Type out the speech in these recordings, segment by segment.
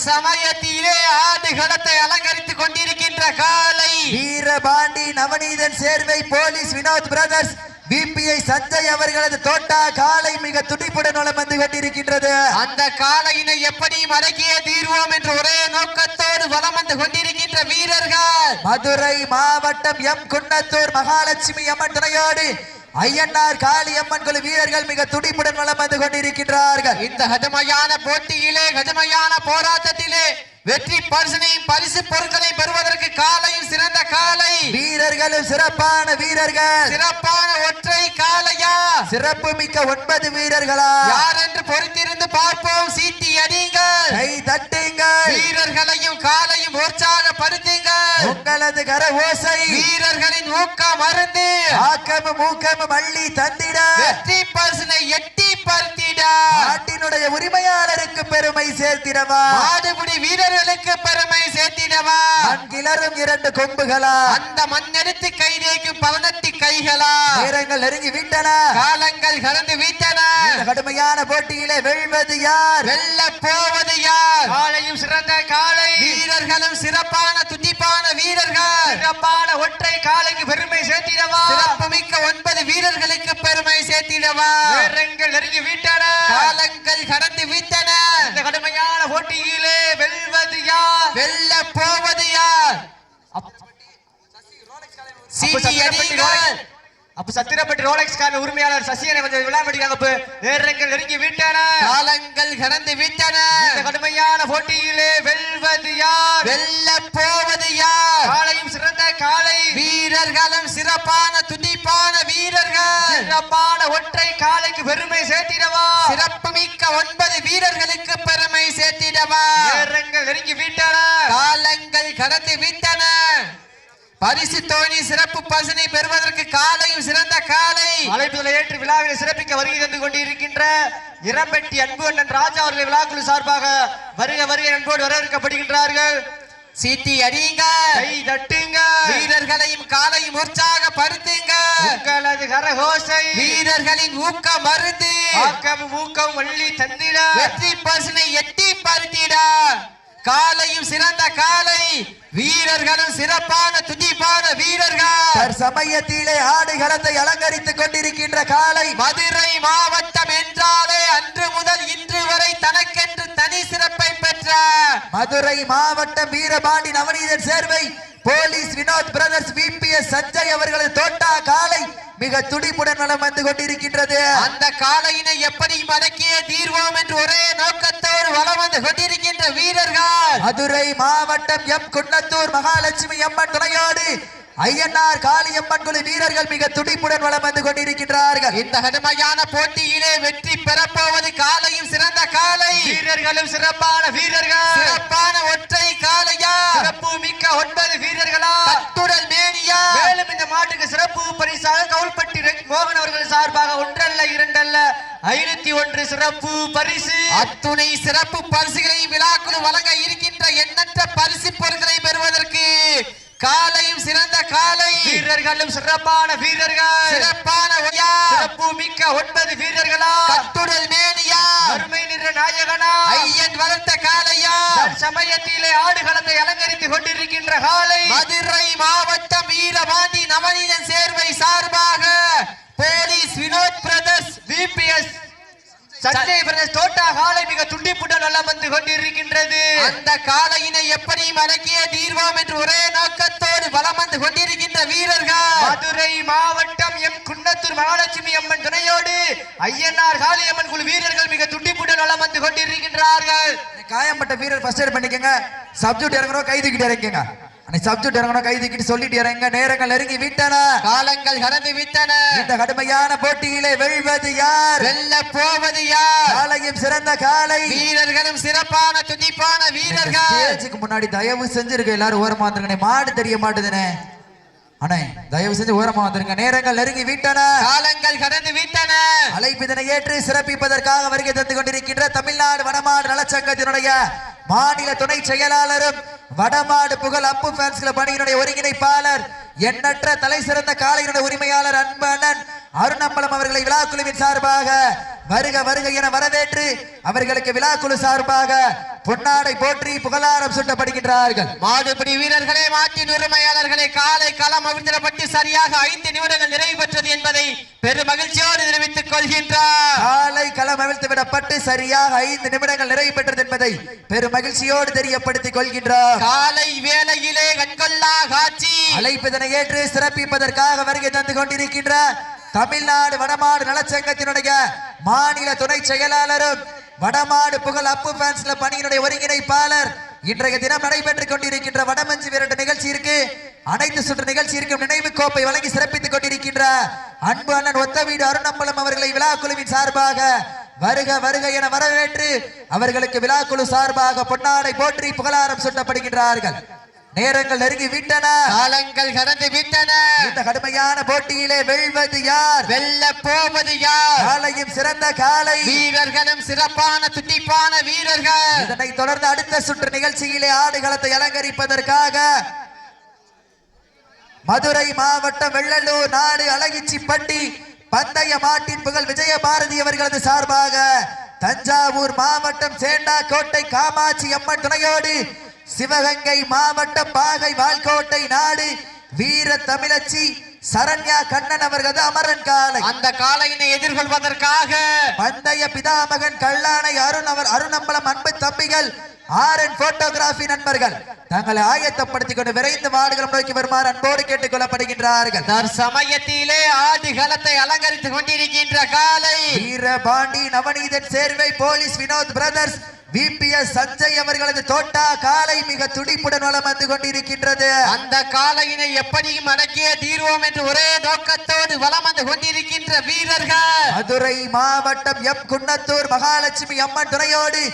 சமயத்திலே ஆடுகளத்தை அலங்கரித்துக் கொண்டிருக்கின்ற காலை Veerapandi Navaneethan Servai police Vinod brothers BPI Sanjay அவர்களது தோட்டா காலை மிக துடிப்புடன் வலம் வந்து கொண்டிருக்கின்றது. அந்த காலையினை எப்படி மடக்கிய தீர்வோம் என்ற ஒரே நோக்கத்தோடு வலம் வந்து கொண்டிருக்கின்ற வீரர்கள் மதுரை மாவட்டம் எம் குன்னத்தூர் மகாலட்சுமி அம்மன் துணையோடு ஐயன்னார் காளியம்மன் குழு வீரர்கள் மிக துடிப்புடன் வலம் வந்து கொண்டிருக்கின்றார்கள். இந்த கடுமையான போட்டியிலே கடுமையான போராட்டத்திலே வெற்றி பரிசனையும் பரிசு பொருட்களை பெறுவதற்கு காலையும் சிறந்த காலை வீரர்களும் சிறப்பான வீரர்கள். சிறப்பான ஒற்றை காலையா சிறப்பு மிக்க 9 வீரர்களா யார் என்று பொறுத்திருந்து பார்ப்போம். சீட்டி அடிங்கள், கை தட்டுங்கள், வீரர்களையும் காலையும் உற்சாகப்படுத்துங்கள். உங்களது கர ஓசை வீரர்களின் ஊக்கம் மருந்து ஆக்கமும் ஊக்கமும் அள்ளி தந்திட வெற்றி பரிசனை எட்டி பருத்திட நாட்டினுடைய உரிமையாளருக்கு பெருமை சேர்த்திடவா மாடுபிடி வீரர்களுக்கு பெருமை சேர்த்திடவா கிளறும் 2 கொம்புகளா அந்த மண்ணெடுத்து கை நீக்கும் 18 கைகளா நேரங்கள் நெருங்கி விட்டன, காலங்கள் கடந்து விட்டன. கடுமையான போட்டியிலே வெல்வது யார், வெல்ல போவது யார்? காலையும் சிறந்த காலை, வீரர்களும் சிறப்பான துடிப்பான வீரர்கள். சிறப்பான ஒற்றை காலைக்கு பெருமை சேர்த்திடவா சிறப்பு மிக்க 9 வீரர்களுக்கு பெருமை சேர்த்திடவா நேரங்கள் நெருங்கி விட்டன, காலங்கள் கடந்து விட்டன. இந்த கடுமையான போட்டியிலே வெல்வது யார், வெல்ல போவது யார்? சீட்டி அடிங்கள். அப்ப சத்திரப்பட்டி ரோலெக்ஸ் கார் உரிமையாளர் சசியனை வந்து விளையாடுறாங்க. நேரங்கள் நெருங்கி விட்டன, காலங்கள் கடந்து விட்டன. இந்த கடுமையான போட்டியிலே வெல்வது யார், வெல்ல போவது யார்? காலையும் சிறந்த காலை, வீரர்களும் சிறப்பான துடிப்பான வீரர்கள். சிறப்பான ஒற்றை காலைக்கு பெருமை சேர்த்திடவா சிறப்பு மிக்க 9 வீரர்களுக்கு பெருமை சேர்த்திடவா நேரங்கள் நெருங்கி விட்டன, காலங்கள் கடந்து விட்டன. பரிசு தோணி சிறப்பு பரிசினை பெறுவதற்கு காலையும் சிறந்த காலை அழைப்புதலை ஏற்று விழாவில் சிறப்பிக்க வருகை தந்து கொண்டிருக்கின்ற இரம்பெட்டி அன்பு அண்ணன் ராஜா அவர்கள் விழாக்குழு சார்பாக வருக வருகை அன்போடு வரவேற்கப்படுகின்றார்கள். சீட்டி அடியுங்க, கை தட்டுங்க, வீரர்களையும் காலையும் உற்சாகப்படுத்துங்க. உங்களது கரகோசை வீரர்களின் ஊக்கம் மருந்து ஆக்கமும் ஊக்கம் வள்ளி தந்திட வெற்றி பரிசினை எட்டி பருத்திட காலையும் சிறந்த காலை, வீரர்களும் சிறப்பான துடிப்பான வீரர்கள். சமயத்திலே ஆடுகளத்தை அலங்கரித்துக் கொண்டிருக்கின்ற காலை மதுரை மாவட்டம் என்றாலே அன்று முதல் இன்று வரை தனக்கென்று தனி சிறப்பை பெற்ற மதுரை மாவட்டம் Veerapandi Navaneethan Servai police Vinod brothers BPS Sanjay அவர்களது தோட்டா காலை மிக துடிப்புடன் வலம் வந்து கொண்டிருக்கின்றது. அந்த காலையினை எப்படி மடக்கிய தீர்வோம் என்று ஒரே நோக்கத்தோடு வலம் வந்து கொண்டிருக்கின்ற வீரர்கள் மதுரை மாவட்டம் எம் குன்னத்தூர் மகாலட்சுமி அம்மன் துணையோடு ஐயன்னார் காளியம்மன் குழு வீரர்கள் மிக துடிப்புடன் வலம் வந்து கொண்டிருக்கின்றார்கள். இந்த கடுமையான போட்டியிலே வெற்றி பெறப்போவது காலையும் சிறந்த காலை, வீரர்களும் சிறப்பான வீரர்கள். சிறப்பான ஒற்றை காலையா சிறப்பு மிக்க 9 வீரர்களா கட்டுடல் மேனியா. மேலும் இந்த மாட்டுக்கு சிறப்பு பரிசாக கவுல்பட்டி மோகன் அவர்கள் சார்பாக 1 அல்ல 2 அல்ல 501 சிறப்பு பரிசு, அத்துணை சிறப்பு பரிசுகளை விழாக்குழு வழங்க இருக்கின்ற எண்ணற்ற பரிசு பொருட்களை பெறுவதற்கு காலையும் சிறந்த காலை, வீரர்களும் சிறப்பான வீரர்கள். சிறப்பான சிறப்பு மிக்க 9 வீரர்களா கட்டுடல் மேனியா. அருமை நிற நாயகனா ஐயன் வளர்த்த காலையா சமயத்திலே ஆடுகளத்தை அலங்கரித்துக் கொண்டிருக்கின்ற காலை மதுரை மாவட்டம் வீரபாண்டி நவநீதன் சேர்வை சார்பாக police Vinod brothers BPS Sanjay Pradesh தோட்டா காலை மிக துண்டிப்புடன் வலம் வந்து கொண்டிருக்கின்றது. அந்த காலையினை எப்படி மடக்கிய தீர்வோம் என்று ஒரே நோக்கத்தோடு வலம் வந்து கொண்டிருக்கின்ற வீரர்கள் மதுரை மாவட்டம் எம் குன்னத்தூர் மகாலட்சுமி அம்மன் துணையோடு ஐயன்னார் காளியம்மன் குழு வீரர்கள் மிக துண்டிப்புடன் வலம் வந்து கொண்டிருக்கின்றார்கள். காயம்பட்ட வீரர் ஃபர்ஸ்ட் எய்ட் பண்ணிக்கங்க, சப்ஜெக்ட் இறங்குறோம் கை தூக்கிட்டு இறங்குங்க, சப்ஜெக்ட் இறங்கணும் கை தூக்கிட்டு சொல்லிட்டு இறங்க. நேரங்கள் நெருங்கி விட்டன, காலங்கள் கடந்து விட்டன. இந்த கடுமையான போட்டியிலே வெல்வது யார், வெல்ல போவது யார்? காலையும் சிறந்த காலை, வீரர்களும் சிறப்பான துடிப்பான வீரர்கள். ஸ்டேஜுக்கு முன்னாடி தயவு செஞ்சிருக்க எல்லாரும் ஓரமா வந்துருங்க, மாடு தெரிய மாட்டுதுனே அண்ணே, தயவு செஞ்சு ஓரமா வந்துருங்க. நேரங்கள் நெருங்கி விட்டன, காலங்கள் கடந்து விட்டன. அழைப்பிதனை ஏற்று சிறப்பிப்பதற்காக வருகை தந்து கொண்டிருக்கின்ற தமிழ்நாடு வடமாடு நலச்சங்கத்தினுடைய மாநில துணை செயலாளரும் வடமாடு புகழ் அப்பு ஃபேன்ஸ் கிளப் அணியினுடைய ஒருங்கிணைப்பாளர் எண்ணற்ற தலை சிறந்த காளையினுடைய உரிமையாளர் அன்பு அண்ணன் அருணம்பலம் அவர்களை விழாக்குழுவின் சார்பாக வருக வருக என வரவேற்று அவர்களுக்கு விழாக்குழு சார்பாக பொன்னாடை போற்றி புகழாரம் சூட்டப்படுகின்றார்கள். மாடுபிடி வீரர்களே, மாட்டின் உரிமையாளர்களே, காலை களம் அவிழ்த்திடப்பட்டு சரியாக 5 நிமிடங்கள் நிறைவு பெற்றது என்பதை பெரும் மகிழ்ச்சியோடு தெரிவித்துக் கொள்கின்றார். காலை களம் அவிழ்த்து விடப்பட்டு சரியாக 5 நிமிடங்கள் நிறைவு பெற்றது என்பதை பெரும் மகிழ்ச்சியோடு தெரியப்படுத்திக் கொள்கின்றார். காலை வேளையிலே கண்கொள்ளா காட்சி அழைப்பதனை ஏற்று சிறப்பிப்பதற்காக வருகை தந்து கொண்டிருக்கின்ற தமிழ்நாடு வடமாடு நலச்சங்கத்தினுடைய மாநில துணை செயலாளரும் வடமாடு புகழ் அப்பு ஃபேன்ஸ் கிளப் அணியினுடைய ஒருங்கிணைப்பாளர் இன்றைய தினம் நடைபெற்றுக் கொண்டிருக்கின்ற வடமஞ்சு விரட்டு நிகழ்ச்சியிற்கு அனைத்து சுற்று நிகழ்ச்சியிற்கும் நினைவு கோப்பை வழங்கி சிறப்பித்துக் கொண்டிருக்கின்ற அன்பு அண்ணன் ஒத்த வீடு அருணம்பலம் அவர்களை விழாக்குழுவின் சார்பாக வருக வருக என வரவேற்று அவர்களுக்கு விழாக்குழு சார்பாக பொன்னாடை போற்றி புகழாரம் சூட்டப்படுகின்றார்கள். நேரங்கள் நெருங்கி விட்டன, காலங்கள் கடந்து விட்டன. இந்த கடுமையான போட்டியிலே வெல்வது யார், வெல்ல போவது யார்? காலையும் சிறந்த காலை, வீரர்களும் சிறப்பான துடிப்பான வீரர்கள். இதனை தொடர்ந்து அடுத்த சுற்று நிகழ்ச்சியிலே ஆடுகளத்தை அலங்கரிப்பதற்காக மதுரை மாவட்டம் வெள்ளலூர் நாடு அழகிச்சிப்பட்டி பந்தய மாட்டின் புகழ் விஜயபாரதி அவர்களது சார்பாக தஞ்சாவூர் மாவட்டம் சேண்டாக்கோட்டை காமாட்சி அம்மன் துணையோடு சிவகங்கை மாவட்டம் பாகை வால்கோட்டை நாடு வீர தமிழச்சி சரண்யா கண்ணன் அவர்களது அமரன் காலை. அந்த காலையினை எதிர்கொள்வதற்காக பந்தய பிதாமகன் கல்லானை அருணம்பலம் அன்பு தம்பிகள் ஆர்என் போட்டோகிராபி நண்பர்கள் தங்களை ஆயத்தப்படுத்திக் கொண்டு விரைந்து மாடுகளும் நோக்கி வருமாறு அன்போடு கேட்டுக் கொள்ளப்படுகின்றார்கள். சமயத்திலே ஆடுகளத்தை அலங்கரித்துக் கொண்டிருக்கின்ற காலை Veerapandi Navaneethan Servai police Vinod brothers VPS Sanjay அவர்களது தோட்டா காலை மிக துடிப்புடன் வலம் வந்து கொண்டிருக்கின்றது. அந்த காலையினை எப்படியும் அடக்கிய தீர்வோம் என்று ஒரே நோக்கத்தோடு வலம் வந்து கொண்டிருக்கின்ற வீரர்கள் மதுரை மாவட்டம் எம் குன்னத்தூர் மகாலட்சுமி அம்மன் துணையோடு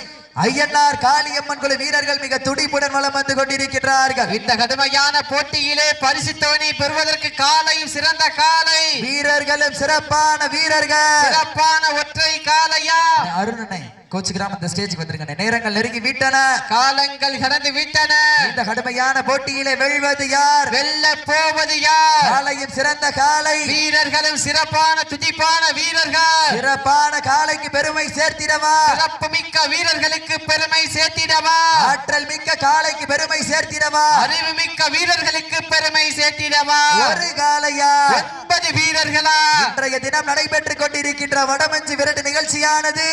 ஐயனார் காளியம்மன் குழு வீரர்கள் மிக துடிப்புடன் வலம் வந்து கொண்டிருக்கிறார்கள். இந்த கடுமையான போட்டியிலே பரிசு தொகை பெறுவதற்கு காலையும் சிறந்த காலை, வீரர்களும் சிறப்பான வீரர்கள், சிறப்பான ஒற்றை காலையா. அருணனை கோச்சு கிராம ஸ்டேஜுக்கு வந்திருக்க நேரங்கள் நெருங்கி விட்டன, காலங்கள் கடந்து விட்டன. இந்த கடுமையான போட்டியிலே வெல்வது யார், வெல்ல போவது யார்? காலையும் சிறந்த காலை, வீரர்களும் சிறப்பான துடிப்பான வீரர்கள். சிறப்பான காலைக்கு பெருமை சேர்த்திடவா, சிறப்பு மிக்க வீரர்களுக்கு பெருமை சேர்த்திடவா, ஆற்றல் மிக்க காலைக்கு பெருமை சேர்த்திடவா, அறிவு மிக்க வீரர்களுக்கு பெருமை சேர்த்திடவா. ஒரு காலையா 9 வீரர்களா? இன்றைய தினம் நடைபெற்றுக் கொண்டிருக்கின்ற வடமஞ்சு விரட்டு நிகழ்ச்சியானது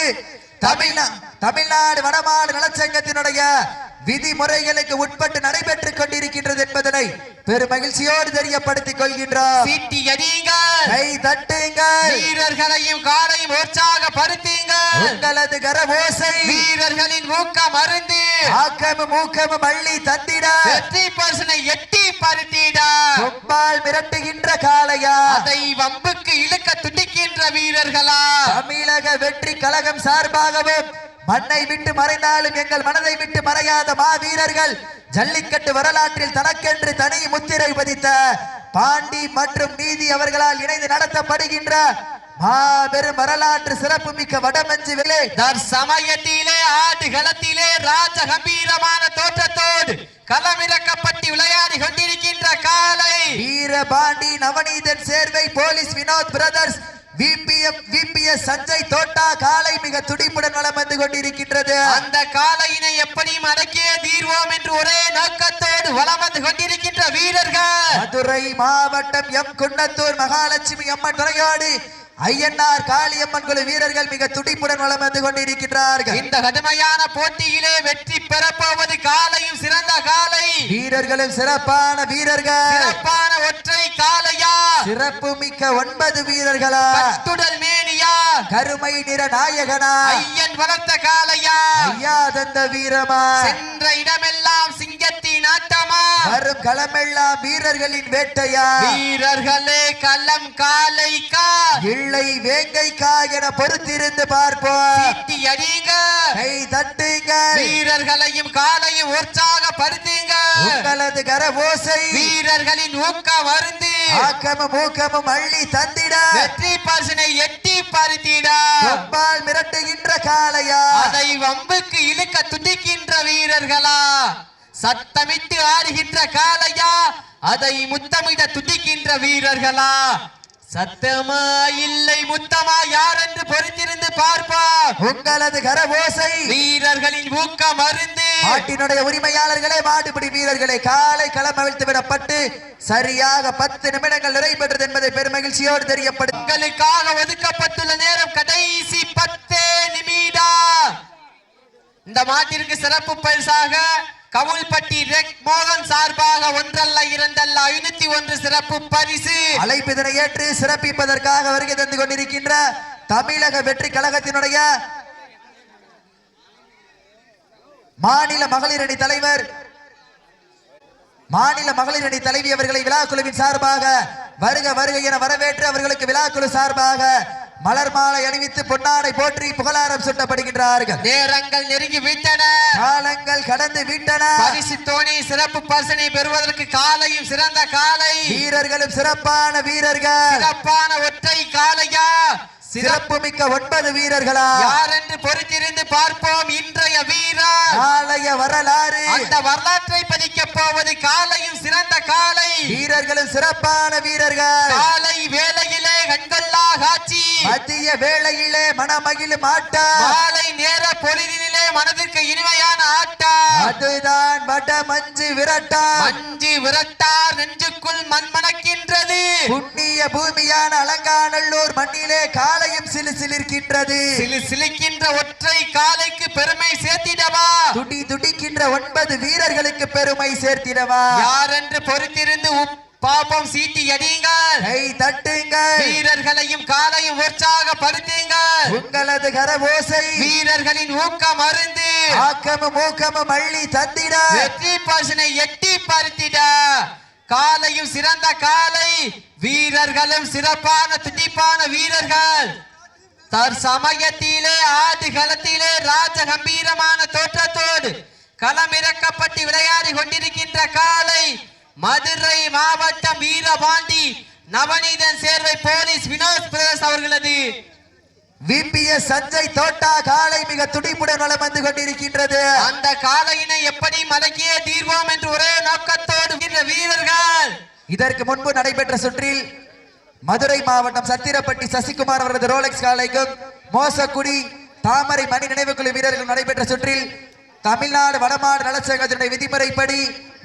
தமிழ்நாடு வடமாடு நலச்சங்கத்தினுடைய விதிமுறைகளுக்கு உட்பட்டு நடைபெற்றுக் கொண்டிருக்கின்றது என்பதனை பெரும் மகிழ்ச்சியோடு தெரியப்படுத்திக் கொள்கின்றோம். சீட்டி அடியுங்கள், கை தட்டுங்கள், வீரர்களையும் காலையும் உற்சாகப்படுத்துங்கள். உங்களது கரவோசை வீரர்களின் ஊக்கம் அருந்து ஆக்கமும் ஊக்கமும் அள்ளி தந்திட வெற்றி பரிசனை எட்டி பருத்திட கொம்பால் மிரட்டுகின்ற காளையா, அதை வம்புக்கு இழுக்க துடிக்கின்ற வீரர்களா? தமிழக வெற்றி கழகம் சார்பாகவும் மண்ணை விட்டு மறைந்தாலும் எங்கள் மனதை விட்டு மறையாத மா வீரர்கள் ஜல்லிக்கட்டு வரலாற்றில் தனக்கென்று தனி முத்திரை பதித்த பாண்டி மற்றும் நீதி அவர்களால் இணைந்து நடத்தப்படுகின்ற மாபெரும் வரலாற்று சிறப்பு மிக்க வடமஞ்சு விலை சமயத்திலே ஆடுகளத்திலே ராஜ கம்பீரமான தோற்றத்தோடு களமிறக்கப்பட்டு விளையாடி கொண்டிருக்கின்ற காலை Veerapandi Navaneethan Servai police Vinod brothers VPS Sanjay தோட்டா காலை மிக துடிப்புடன் வலம் வந்து கொண்டிருக்கின்றது. அந்த காலையினை எப்படியும் அடக்கிய தீர்வோம் என்று ஒரே நோக்கத்தோடு வலம் வந்து கொண்டிருக்கின்ற வீரர்கள் மதுரை மாவட்டம் எம் குன்னத்தூர் மகாலட்சுமி அம்மன் துணையோடு ஐயனார் காளியம்மன் குழு வீரர்கள் மிக துடிப்புடன் வலம் வந்து கொண்டிருக்கிறார்கள். இந்த கடுமையான போட்டியிலே வெற்றி பெறப்போவது காலையும் சிறந்த காலை, வீரர்களும் சிறப்பான வீரர்கள், சிறப்பான ஒற்றை காலையா, சிறப்பு மிக்க 9 வீரர்களா, கட்டுடல் மேனியா, கருமை நிற நாயகனா, ஐயன் வளர்த்த காலையா, ஐயா தந்த வீரமா, சென்ற இடமெல்லாம் சிங்கத்தின் ஆட்டமா, வரும் களமெல்லாம் வீரர்களின் வேட்டையா, வீரர்களே களம் காலைக்கா இல்லை வேங்கைக்கா என பொறுத்திருந்து பார்ப்போம். சீட்டி அடிங்க, கை தட்டுங்க, வீரர்களையும் காலையும் உற்சாகப்படுத்துங்க. உங்களது கரவோசை வீரர்களின் ஊக்கம் அருந்து ஆக்கமும் ஊக்கமும் அள்ளி தந்திட வெற்றி பரிசினை எட்டி பருத்திட கொம்பால் மிரட்டுகின்ற காளையா, அதை வம்புக்கு இழுக்க துடிக்கின்ற வீரர்களா, சத்தமிட்டு ஆடுகின்ற காளையா, அதை முத்தமிட துடிக்கின்ற வீரர்களா, சத்தமா இல்லை முத்தமா யார் என்று பொறுத்திருந்து பார்ப்போம். உங்களது கரவோசை வீரர்களின் ஊக்கம் அருந்து மாட்டினுடைய உரிமையாளர்களே, மாடுபிடி வீரர்களே, காலை களம் அவிழ்த்து விடப்பட்டு சரியாக 10 நிமிடங்கள் நிறைவேற்றது என்பதை பெருமகிழ்ச்சியோடு தெரியப்படும். உங்களுக்காக ஒதுக்கப்பட்டுள்ள நேரம் கடைசி 10 நிமிடம். இந்த மாட்டிற்கு சிறப்பு பரிசாக கவுல்பட்டி ரெக் மோகன் சார்பாக ஒன்றல்ல இரண்டல்ல 501 சிறப்பு பரிசு. அழைப்பிதனை ஏற்று சிறப்பிப்பதற்காக வருகை தந்து கொண்டிருக்கின்ற தமிழக வெற்றி கழகத்தினுடைய மாநில மகளிர் அணி தலைவி அவர்களை விழாக்குழுவின் சார்பாக வருக வருக என வரவேற்று அவர்களுக்கு விழாக்குழு சார்பாக மலர் மாலை அணிவித்து பொன்னாடை போற்றி புகழாரம் சூட்டப்படுகின்றார்கள். நேரங்கள் நெருங்கி விட்டன, காலங்கள் கடந்து விட்டன. பரிசு தோணி சிறப்பு பரிசனை பெறுவதற்கு காலையும் சிறந்த காலை, வீரர்களும் சிறப்பான வீரர்கள், சிறப்பான ஒற்றை காலையா, சிறப்பு மிக்க 9 வீரர்களா, யார் என்று பொறுத்திருந்து பார்ப்போம். இன்றைய வீரர் நாளைய வரலாறு, அந்த வரலாற்றை பதிக்க போவது காலையும் சிறந்த காலை, வீரர்களும் சிறப்பான வீரர்கள். காலை வேளையிலே கண்கொள்ளா காட்சி, மதிய வேளையிலே மனமகிழும் ஆட்டம், மாலை நேர பொழுதிலே மனதிற்கு இனிமையான ஆட்டம், அதுதான் வட மஞ்சு விரட்டார். மஞ்சு விரட்டார் நெஞ்சுக்குள் மண்மணக்கின்றது. புண்ணிய பூமியான அலங்காநல்லூர் மண்ணிலே காலையும் சிலிர்க்கின்றது. சிலிக்கின்ற ஒற்றை காலைக்கு பெருமை சேர்த்திடவா, துடிக்கின்ற 9 வீரர்களுக்கு பெருமை சேர்த்திடவா, யார் என்று பொறுத்திருந்து பாப்பம் சீட்டி அடியுங்கள், கை தட்டுங்கள், வீரர்களையும் காலையும் உற்சாகப்படுத்துங்கள். உங்களது கரவோசை வீரர்களின் ஊக்கம் அருந்து ஆக்கமும் ஊக்கமும் அள்ளி தந்திட வெற்றி பரிசினை எட்டி பறித்திட. காலையும் சிறந்த காலை, வீரர்களும் சிறப்பான துடிப்பான வீரர்கள். தற்சமயத்திலே ஆடுகளத்திலே ராஜ கம்பீரமான தோற்றத்தோடு களமிறக்கப்பட்டு விளையாடி கொண்டிருக்கின்ற காலை மதுரை மாவட்டம் வீரபாண்டி நவநீதன் சேர்வை போலீஸ் வினோத் பிரதேஷ் அவர்களது விபிஎஸ் சஞ்சய் தோட்டா காலை மிக துடிப்புடன் வலம் வந்து கொண்டிருக்கின்றது. அந்த காலையினை எப்படி மடக்கியே தீர்வோம் என்று ஒரே நோக்கத்தோடு வீரர்கள். இதற்கு முன்பு நடைபெற்ற சுற்றில் மதுரை மாவட்டம் சத்திரப்பட்டி சசிகுமார் அவரது ரோலெக்ஸ் காலைக்கும் மோசக்குடி தாமரை மணி நினைவுக்குழு வீரர்கள் நடைபெற்ற சுற்றில் தமிழ்நாடு வடமாடு நலச்சங்கத்தினுடைய விதிமுறைப்படி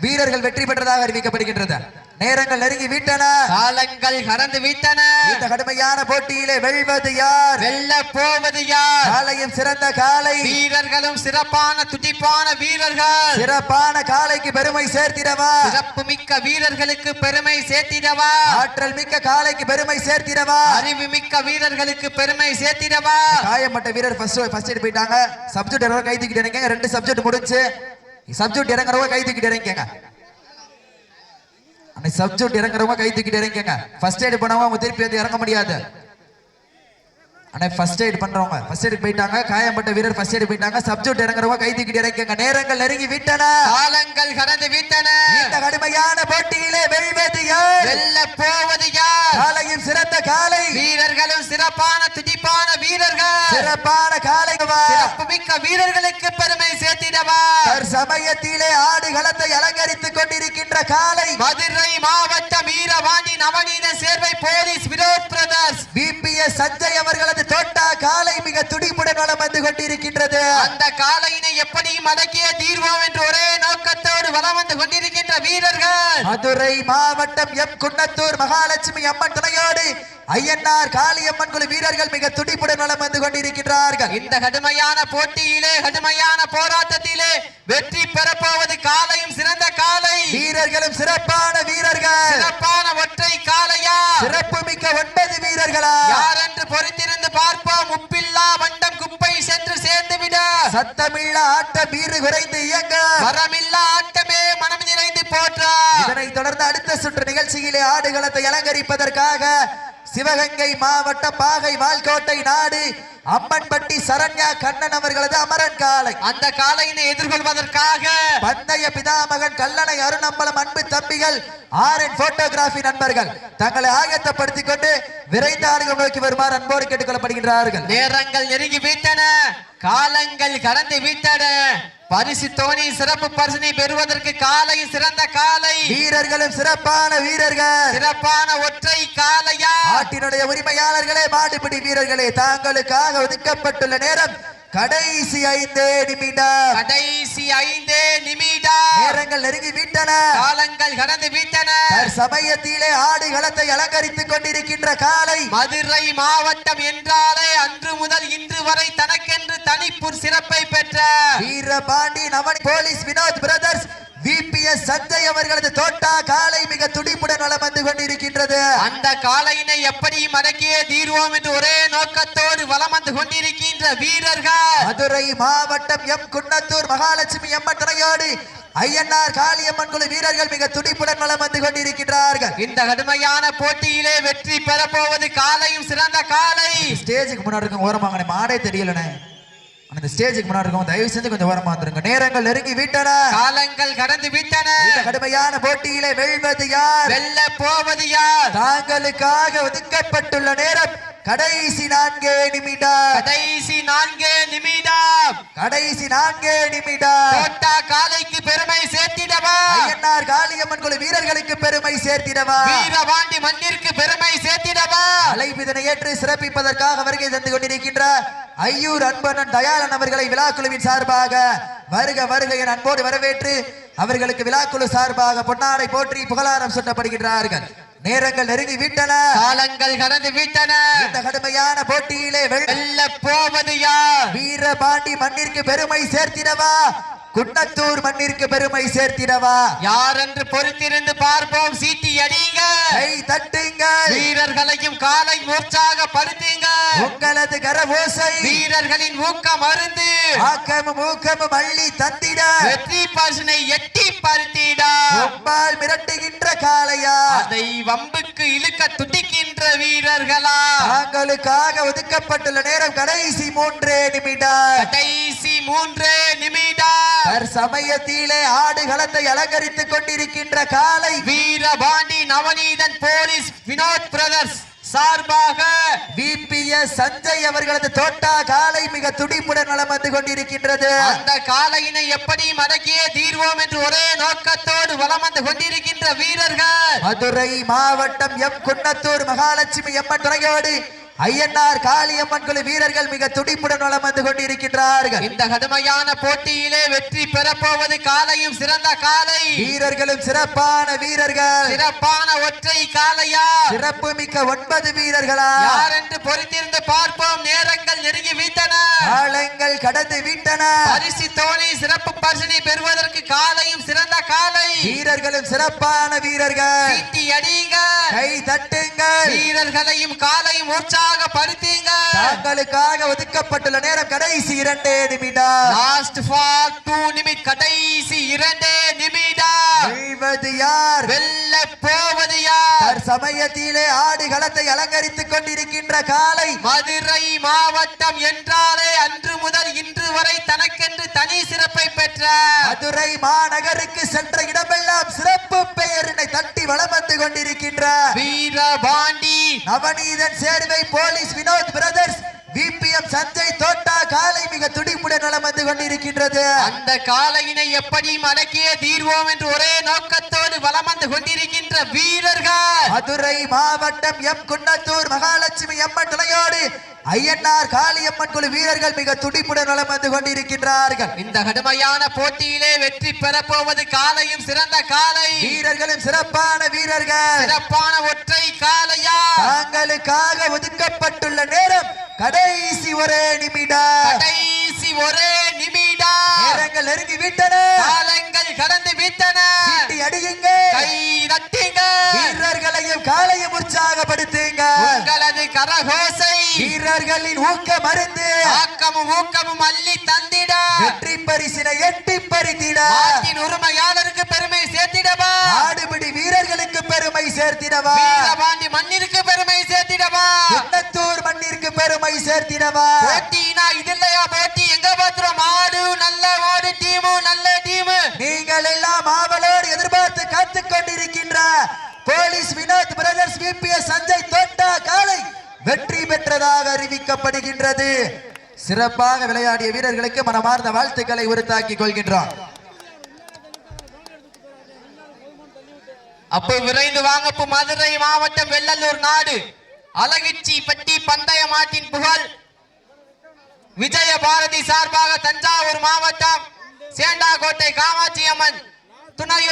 வீரர்கள் வெற்றி பெற்றதாக அறிவிக்கப்படுகின்றது. நேரங்கள் நெருங்கி விட்டன, காலங்கள் கடந்து விட்டன. இந்த கடுமையான போட்டியிலே வெல்வது யார், வெல்ல போவது யார்? காலையும் சிறந்த காலை, வீரர்களும் சிறப்பான துடிப்பான வீரர்கள். சிறப்பான காலைக்கு பெருமை சேர்த்திடவா, சிறப்பு மிக்க வீரர்களுக்கு பெருமை சேர்த்திடவா, ஆற்றல் மிக்க காலைக்கு பெருமை சேர்த்திடவா, அறிவு மிக்க வீரர்களுக்கு பெருமை சேர்த்திடவா. காயப்பட்ட வீரர் ஃபர்ஸ்ட் எய்ட் போயிட்டாங்க. சப்ஜெக்ட் இறங்க கை தூக்கிட்டு இறங்க. 2 சப்ஜெக்ட் முடிஞ்சு. சப்ஜெக்ட் இறங்குறவங்க கை தூக்கிட்டு இறங்கிங்க. சப்ஜெக்ட் இறங்குறவங்க கை தூக்கிட்டு இறங்கிங்க. ஃபர்ஸ்ட் எய்ட் பண்ணவங்க திருப்பி வந்து இறங்க முடியாது. ஆனா ஃபர்ஸ்ட் எய்ட் பண்றவங்க ஃபர்ஸ்ட் எய்ட் போயிட்டாங்க. காயப்பட்ட வீரர் ஃபர்ஸ்ட் எய்ட் போயிட்டாங்க. சப்ஜெக்ட் இறங்குறவங்க கை தூக்கிட்டு இறங்கிங்க. நேரங்கள் நெருங்கி விட்டன, காலங்கள் கடந்து விட்டன. இந்த கடுமையான போட்டியிலே வெல்வது யார், வெல்ல போவது யார்? காலையும் சிறந்த காலை, வீரர்களும் சிறப்பான துடிப்பான வீரர்கள். சிறப்பான காலை, சிறப்பு மிக்க வீரர்களுக்கு பெருமை சேர்த்திடவா. சமயத்திலே ஆடுகளத்தை அலங்கரித்துக் கொண்டிருக்கின்ற காலை மதுரை மாவட்டம் Veerapandi Navaneetha Servai police Vinod brothers VPS Sanjay அவர்களது தோட்டா காலை மிக துடிப்புடன் வலம் வந்து கொண்டிருக்கின்றது. அந்த காலையினை எப்படியும் அடக்கிய தீர்வோம் என்று ஒரே நோக்கத்தோடு வலம் வந்து கொண்டிருக்கின்ற வீரர்கள். மதுரை மாவட்டம் எம் குன்னத்தூர் மகாலட்சுமி அம்மன் துணையோடு ஐயனார் காளியம்மன் குழு வீரர்கள் மிக துடிப்புடன் வலம் வந்து கொண்டிருக்கின்றார்கள். இந்த கடுமையான போட்டியிலே கடுமையான போராட்டத்திலே வெற்றி பெறப்போவது காலையும் சிறந்த காலை, வீரர்களும் சிறப்பான வீரர்கள். சிறப்பான ஒற்றை காலையா, சிறப்பு மிக்க 9 வீரர்களா, யார் என்று பொறுத்திருந்து பார்ப்போம். உப்பில்லா வண்டம் குப்பை சென்று சேர்ந்துவிட, சத்தமில்ல ஆட்டம் வீறு குறைந்து இயங்க, வரமில்லா ஆட்டமே மனம் நிறைந்து போற்றா. இதனைத் தொடர்ந்து அடுத்த சுற்று நிகழ்ச்சியிலே ஆடுகளத்தை அலங்கரிப்பதற்காக சிவகங்கை மாவட்டம் பாகை வால்கோட்டை நாடு அம்மன்பட்டி சரண்யா கண்ணன் அவர்களது அமரன் காலை. அந்த காலையினை எதிர்கொள்வதற்காக பந்தய பிதாமகன் கல்லணை அருணம்பலம் அன்பு தம்பிகள் ஆர்என் போட்டோகிராபி நண்பர்கள் தங்களை ஆயத்தப்படுத்திக் கொண்டு விரைந்த ஆடுகள் நோக்கி வருமாறு அன்போடு கேட்டுக் கொள்ளப்படுகின்றார்கள். நேரங்கள் நெருங்கி விட்டன, காலங்கள் கடந்து விட்டன. பரிசு தோனி சிறப்பு பரிசினை பெறுவதற்கு காலை சிறந்த காலை, வீரர்களும் சிறப்பான வீரர்கள், சிறப்பான ஒற்றை காலையா. ஆட்டினுடைய உரிமையாளர்களே, மாடுபிடி வீரர்களே, தாங்களுக்காக ஒதுக்கப்பட்டுள்ள நேரம் கடைசி 5 நிமிடம். கடைசி 5 நிமிடம். நேரங்கள் நெருங்கி விட்டன, காலங்கள் கடந்து விட்டன. சமயத்திலே ஆடுகளத்தை அலங்கரித்துக் கொண்டிருக்கின்ற காலை மதுரை மாவட்டம் என்றாலே அன்று முதல் இன்று வரை தனக்கென்று தனிப்பூர் சிறப்பை பெற்ற Veerapandi Navani police Vinod brothers VPS Sanjay அவர்களது தோட்டா காலை மிக துடிப்புடன் வலம் வந்து கொண்டிருக்கின்றது. அந்த காலையினை எப்படி மடக்கியே தீர்வோம் என்று ஒரே நோக்கத்தோடு வலம் வந்து கொண்டிருக்கின்ற வீரர்கள் மதுரை மாவட்டம் எம் குன்னத்தூர் மகாலட்சுமி அம்மன் துணையோடு ஐயனார் காளியம்மன் குழு வீரர்கள் மிக துடிப்புடன் வலம் வந்து கொண்டிருக்கிறார்கள். இந்த கடுமையான போட்டியிலே வெற்றி பெறப்போவது காலையும் சிறந்த காலை. ஸ்டேஜுக்கு முன்னாடி இருக்கும் ஓரமாங்க, மாடே தெரியலனே. அந்த ஸ்டேஜுக்கு முன்னாடி இருக்கும், தயவு செஞ்சு கொஞ்சம் ஓரமா வந்துருங்க. நேரங்கள் நெருங்கி விட்டன, காலங்கள் கடந்து விட்டன. இந்த கடுமையான போட்டியிலே வெல்வது யார், வெல்ல போவது யார்? தாங்களுக்காக ஒதுக்கப்பட்டுள்ள நேரம் கடைசி 4 நிமிடம். கடைசி 4 நிமிடம். கடைசி 4 நிமிடம். தோட்டா காலைக்கு பெருமை சேர்த்திடவா, ஐயனார் காளியம்மன் குழு வீரர்களுக்கு பெருமை சேர்த்திடவா, வீரபாண்டி மண்ணிற்கு பெருமை சேர்த்திடவா. அழைப்பிதனை ஏற்று சிறப்பிப்பதற்காக வருகை தந்து கொண்டிருக்கின்ற ஐயூர் அன்பனன் தயாளன் அவர்களை விழாக்குழுவின் சார்பாக வருக வருக என அன்போடு வரவேற்று அவர்களுக்கு விழாக்குழு சார்பாக பொன்னாடை போற்றி புகழாரம் சூட்டப்படுகின்றார்கள். நேரங்கள் நெருங்கி விட்டன, காலங்கள் கடந்து விட்டன. இந்த கடுமையான போட்டியிலே வெல்ல போவது யார்? வீரபாண்டி மண்ணிற்கு பெருமை சேர்த்திடவா, குன்னத்தூர் மண்ணிற்கு பெருமை சேர்த்திடவா? யார் என்று பொறுத்திருந்து பார்ப்போம். சீட்டி அடிங்க, கை தட்டுங்க, வீரர்களையும் காலை உற்சாகப்படுத்துங்க. உங்களது கரவோசை வீரர்களின் ஊக்கம் அருந்து ஆக்கமும் ஊக்கமும் அள்ளி தந்திட வெற்றி பரிசினை எட்டி பருத்திட ஒப்பால் மிரட்டுகின்ற காளையா, அதை வம்புக்கு இழுக்க துடிக்கின்ற வீரர்களா? தாங்களுக்காக ஒதுக்கப்பட்டுள்ள நேரம் கடைசி 3 நிமிடம். கடைசி 3 நிமிடம். சமயத்திலே ஆடுகளத்தை அலங்கரித்துக் கொண்டிருக்கின்ற காலை வீரபாண்டி நவநீதன் போலீஸ் வினோத் பிரதர்ஸ் சார்பாக விபிஎஸ் சஞ்சய் அவர்களது தோட்டா காலை மிக துடிப்புடன் வலம் வந்து கொண்டிருக்கின்றது. அந்த காலையினை எப்படி மடக்கியே தீர்வோம் என்று ஒரே நோக்கத்தோடு வலம் வந்து கொண்டிருக்கின்ற வீரர்கள் மதுரை மாவட்டம் எம் குன்னத்தூர் மகாலட்சுமி அம்மன் துணையோடு ஐயனார் காளியம்மன் குழு வீரர்கள் மிக துடிப்புடன் வலம் வந்து கொண்டிருக்கின்றார்கள். இந்த கடுமையான போட்டியிலே வெற்றி பெறப்போவது காலையும் சிறந்த காலை, வீரர்களும் சிறப்பான வீரர்கள், சிறப்பான ஒற்றை காலையா, சிறப்பு மிக்க 9 வீரர்களா? யார் என்று பொறுத்திருந்து பார்ப்போம். நேரங்கள் நெருங்கி விட்டன, காலங்கள் கடந்து விட்டன. பரிசு தோனி சிறப்பு பரிசினை பெறுவதற்கு காலையும் சிறந்த காலை, வீரர்களும் சிறப்பான வீரர்கள். சீட்டி அடிங்க, கை தட்டுங்கள், வீரர்களையும் காலையும் உற்சாகப்படுத்துங்க. தாங்களுக்காக ஒதுக்கப்பட்டுள்ள நேரம் கடைசி 2 நிமிடம். லாஸ்ட் ஃபார் 2 நிமிடம். கடைசி 2 நிமிடம். வெல்வது யார், வெல்ல போவது யார்? சமயத்திலே ஆடுகளத்தை அலங்கரித்துக் கொண்டிருக்கின்ற காலை மதுரை மாவட்டம் என்றாலே அன்று முதல் இன்று வரை தனக்கென்று தனி சிறப்பை பெற்ற மதுரை மாநகருக்கு சென்ற இடமெல்லாம் சிறப்பு பெயரினை தட்டி வலம் வந்து கொண்டிருக்கின்ற Veerapandi Navaneethan Servai police Vinod brothers VPM Sanjay தோட்டா காலை மிக துடிப்புடன் வலம் வந்து கொண்டிருக்கின்றது. அந்த காலையினை எப்படி மடக்கியே தீர்வோம் என்று ஒரே நோக்கத்தோடு வலம் வந்து கொண்டிருக்கின்ற வீரர்கள் மதுரை மாவட்டம் எம் குன்னத்தூர் மகாலட்சுமி அம்மன் துணையோடு ஐயனார் காளியம்மன் குழு வீரர்கள் மிக துடிப்புடன் வலம் வந்து கொண்டிருக்கின்றார்கள். இந்த கடுமையான போட்டியிலே வெற்றி பெறப்போவது காலையும் சிறந்த காலை, வீரர்களும் சிறப்பான வீரர்கள், சிறப்பான ஒற்றை காலையா? தாங்களுக்காக ஒதுக்கப்பட்டுள்ள நேரம் கடைசி 1 நிமிடம். கடைசி 1 நிமிடம். நேரங்கள் நெருங்கி விட்டன, காலங்கள் கடந்து விட்டன. சீட்டி அடியுங்க, கை தட்டுங்க, வீரர்களையும் காலையும் உற்சாகப்படுத்துங்க. உங்களது கரகோசை வீரர்களின் ஊக்கம் மருந்து ஆக்கமும் ஊக்கமும் அள்ளி தந்திட வெற்றி பரிசினை எட்டி பறித்திட நாட்டின் உரிமையாளருக்கு பெருமை சேர்த்திடவா, ஆடுபிடி வீரர்களுக்கு பெருமை சேர்த்திடவா, வீரபாண்டி மண்ணிற்கு பெருமை சேர்த்திடவா, குன்னத்தூர் மண்ணிற்கு பெருமை சேர்த்திடவா. போட்டினா இது இல்லையா போட்டி? எங்க பாத்துறோம்? மாடு நல்ல மாடு, டீமு நல்ல டீமு. நீ வீரர்கள் எல்லாம் ஆவலோடு எதிர்பார்த்து காத்துக் கொண்டிருக்கின்ற police Vinod brothers VPS Sanjay தோட்டா காலை வெற்றி பெற்றதாக அறிவிக்கப்படுகின்றது. சிறப்பாக விளையாடிய வீரர்களுக்கு மனமார்ந்த வாழ்த்துக்களை உரித்தாக்கிக் கொள்கின்றோம். அப்போ விரைந்து வாங்கப்பு மதுரை மாவட்டம் வெள்ளலூர் நாடு அழகிச்சி பட்டி பந்தய மாட்டின் புகழ் விஜய பாரதி சார்பாக தஞ்சாவூர் மாவட்டம் சேண்டாக்கோட்டை காமாட்சி அம்மன் துணை